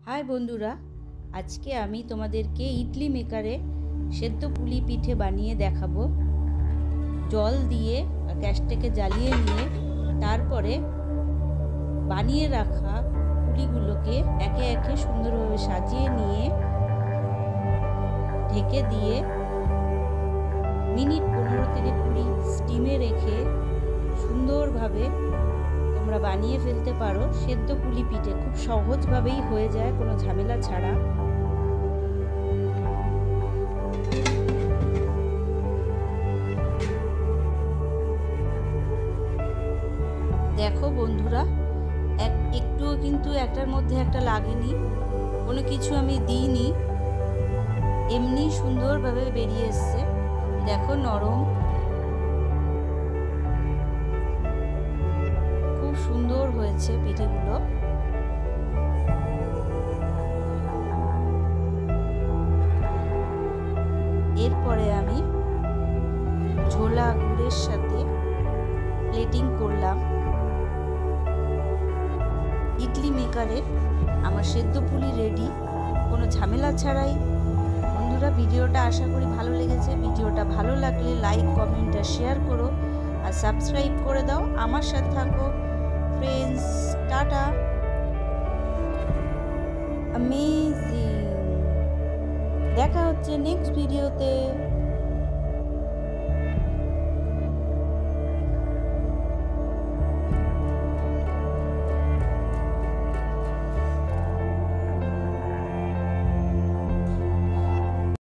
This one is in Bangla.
হাই বন্ধুরা, আজকে আমি তোমাদেরকে ইডলি মেকারে সেদ্ধ পুলি পিঠে বানিয়ে দেখাবো। জল দিয়ে গ্যাসটাকে জ্বালিয়ে নিয়ে তারপরে বানিয়ে রাখা পুলিগুলোকে একে একে সুন্দরভাবে সাজিয়ে নিয়ে ঢেকে দিয়ে মিনিট 15 থেকে 20 স্টিমে রেখে সুন্দরভাবে তোমরা বানিয়ে ফেলতে পারো। সেদ্ধ পুলি পিঠে খুব সহজভাবেই হয়ে যায়, কোনো ঝামেলা ছাড়া। দেখো বন্ধুরা, একটুও কিন্তু একটার মধ্যে একটা লাগেনি, কোনো কিছু আমি দিইনি, এমনি সুন্দরভাবে বেরিয়ে এসছে। দেখো নরম, খুব সুন্দর হয়েছে পিঠেগুলো। এরপরে আমি ঝোলা গুড়ের সাথে প্লেটিং করলাম। ইডলি মেকারে আমার সেদ্ধ পুলি রেডি, কোনো ঝামেলা ছাড়াই। বন্ধুরা, ভিডিওটা আশা করি ভালো লেগেছে। ভিডিওটা ভালো লাগলে লাইক, কমেন্ট আর শেয়ার করো, আর সাবস্ক্রাইব করে দাও। আমার সাথে থাকো ফ্রেন্ডস। টাটা। অ্যামেজিং, দেখা হচ্ছে নেক্সট ভিডিওতে।